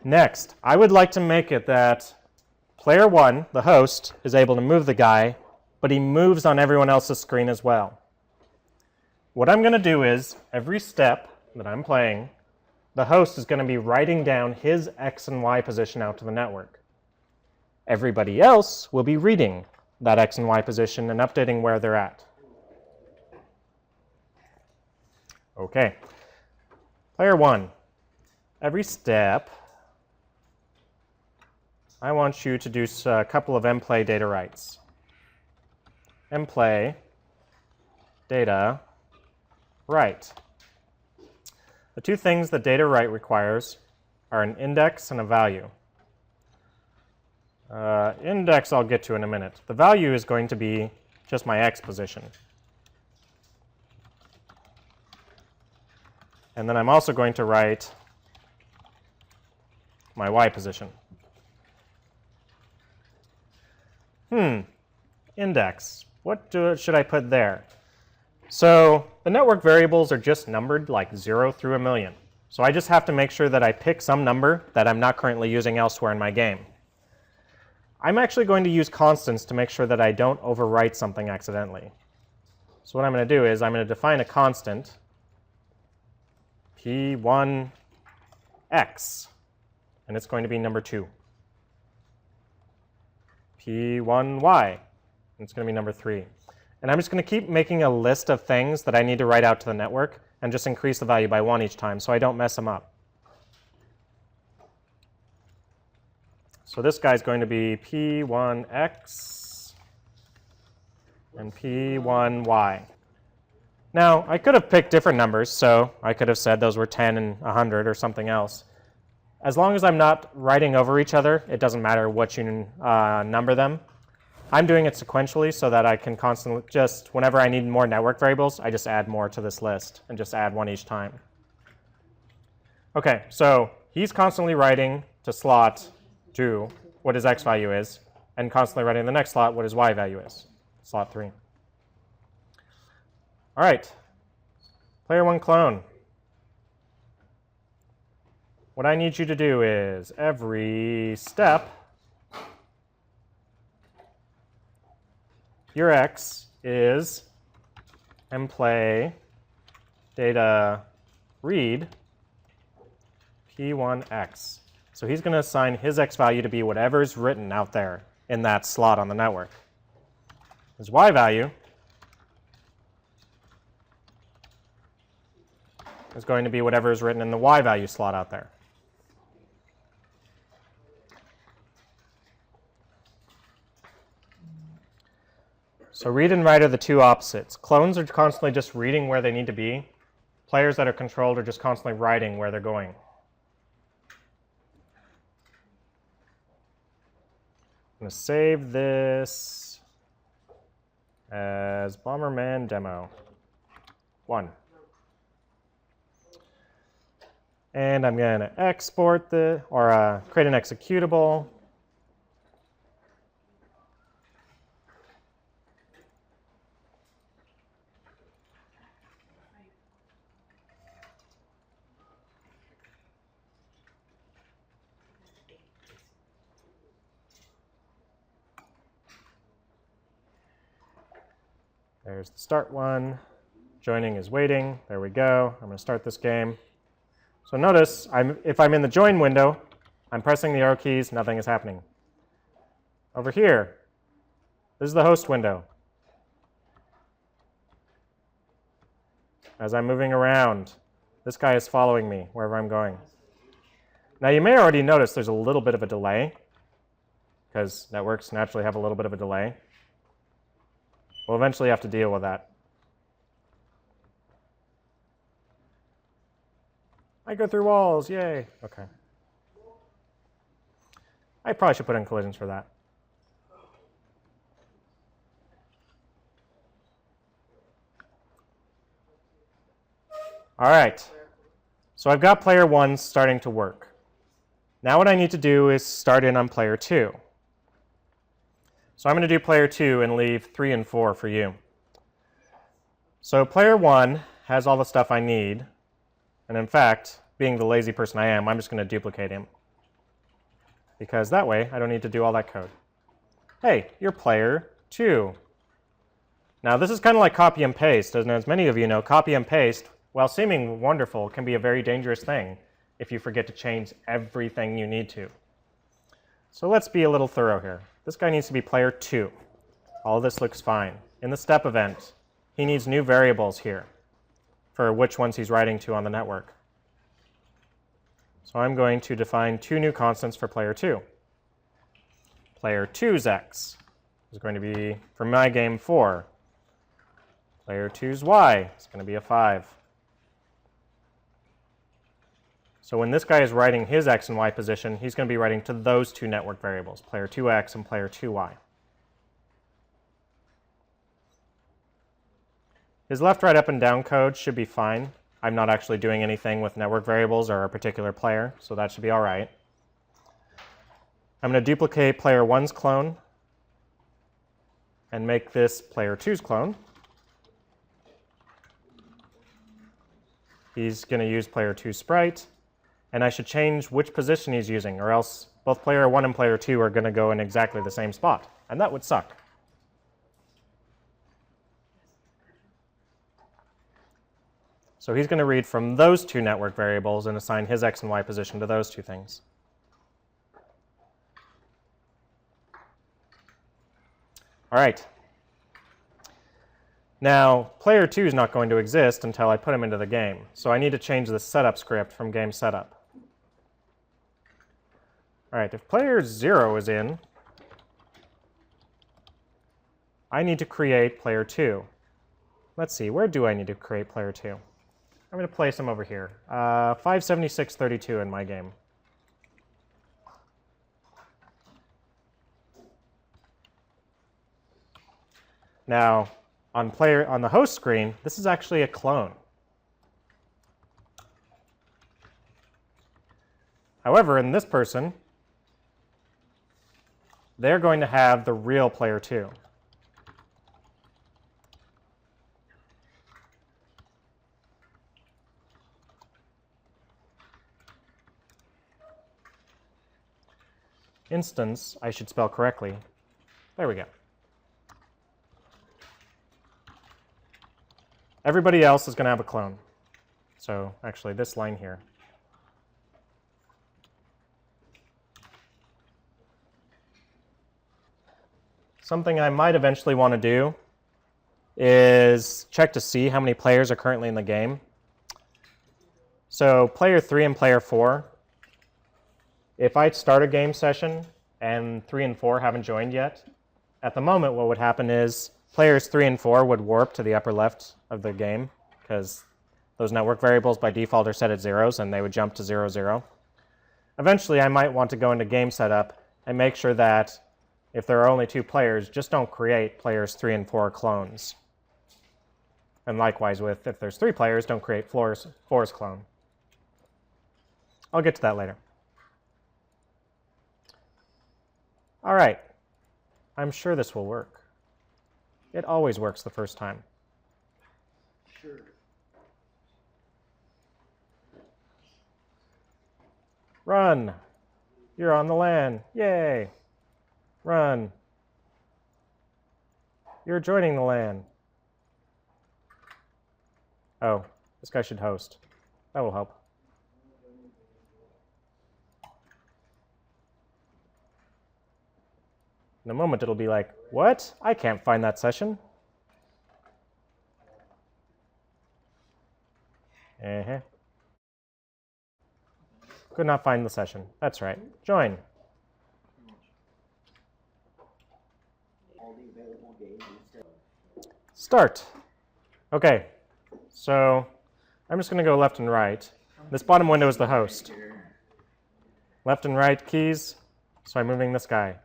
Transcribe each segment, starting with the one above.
Next, I would like to make it that player 1, the host, is able to move the guy, but he moves on everyone else's screen as well. What I'm going to do is, every step that I'm playing, the host is going to be writing down his X and Y position out to the network. Everybody else will be reading that X and Y position and updating where they're at. Okay. Player 1, every step, I want you to do a couple of mplay data writes. Mplay data write. The two things that data write requires are an index and a value. Index I'll get to in a minute. The value is going to be just my X position. And then I'm also going to write my Y position. Index. What should I put there? So the network variables are just numbered like 0 through 1,000,000. So I just have to make sure that I pick some number that I'm not currently using elsewhere in my game. I'm actually going to use constants to make sure that I don't overwrite something accidentally. So what I'm going to do is I'm going to define a constant, p1x, and it's going to be number 2. p1y, and it's going to be number 3. And I'm just going to keep making a list of things that I need to write out to the network and just increase the value by 1 each time so I don't mess them up. So this guy's going to be p1x and p1y. Now, I could have picked different numbers, so I could have said those were 10 and 100 or something else. As long as I'm not writing over each other, it doesn't matter what you number them. I'm doing it sequentially so that I can constantly just, whenever I need more network variables, I just add more to this list and just add 1 each time. Okay, so he's constantly writing to slot 2 what his X value is, and constantly writing the next slot what his Y value is, slot 3. All right, player 1 clone. What I need you to do is every step, your X is mplay data read p1x. So he's going to assign his X value to be whatever's written out there in that slot on the network. His Y value is going to be whatever is written in the Y value slot out there. So read and write are the two opposites. Clones are constantly just reading where they need to be. Players that are controlled are just constantly writing where they're going. I'm going to save this as Bomberman demo 1. And I'm going to export create an executable. There's the start one. Joining is waiting. There we go. I'm going to start this game. So notice, if I'm in the join window, I'm pressing the arrow keys, nothing is happening. Over here, this is the host window. As I'm moving around, this guy is following me wherever I'm going. Now you may already notice there's a little bit of a delay, because networks naturally have a little bit of a delay. We'll eventually have to deal with that. I go through walls, yay. Okay. I probably should put in collisions for that. All right. So I've got player 1 starting to work. Now what I need to do is start in on player 2. So I'm going to do player 2 and leave 3 and 4 for you. So player 1 has all the stuff I need. And in fact, being the lazy person I am, I'm just going to duplicate him. because that way I don't need to do all that code. Hey, you're player 2. Now this is kind of like copy and paste. As many of you know, copy and paste, while seeming wonderful, can be a very dangerous thing if you forget to change everything you need to. So let's be a little thorough here. This guy needs to be player 2. All this looks fine. In the step event, he needs new variables here for which ones he's writing to on the network. So I'm going to define 2 new constants for player 2. Player 2's x is going to be, for my game, 4. Player 2's y is going to be a 5. So when this guy is writing his x and y position, he's going to be writing to those 2 network variables, player 2x and player 2y. His left, right, up, and down code should be fine. I'm not actually doing anything with network variables or a particular player, so that should be all right. I'm going to duplicate player 1's clone and make this player 2's clone. He's going to use player 2's sprite, and I should change which position he's using, or else both player 1 and player 2 are going to go in exactly the same spot, and that would suck. So he's going to read from those 2 network variables and assign his x and y position to those 2 things. All right. Now, player 2 is not going to exist until I put him into the game. So I need to change the setup script from game setup. All right, if player 0 is in, I need to create player 2. Let's see, where do I need to create player 2? I'm going to place him over here. 57632 in my game. Now, on the host screen, this is actually a clone. However, in this person, they're going to have the real player 2. Instance, I should spell correctly. There we go. Everybody else is going to have a clone. So actually, this line here. Something I might eventually want to do is check to see how many players are currently in the game. So player 3 and player 4, if I start a game session and 3 and 4 haven't joined yet, at the moment what would happen is players 3 and 4 would warp to the upper left of the game because those network variables by default are set at zeros and they would jump to 0, 0. Eventually I might want to go into game setup and make sure that if there are only 2 players, just don't create players 3 and 4 clones. And likewise with if there's 3 players, don't create 4's clone. I'll get to that later. All right, I'm sure this will work. It always works the first time. Sure. Run. You're on the LAN. Yay. Run. You're joining the LAN. Oh, this guy should host. That will help. In a moment, it'll be like, what? I can't find that session. Could not find the session. That's right. Join. Start. OK. So I'm just going to go left and right. This bottom window is the host. Left and right keys. So I'm moving this guy.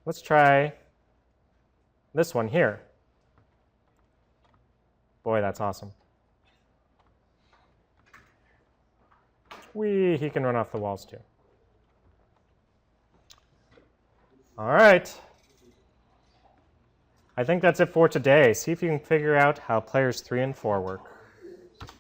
Let's try this one here. Boy, that's awesome. Whee, he can run off the walls too. All right. I think that's it for today. See if you can figure out how players 3 and 4 work.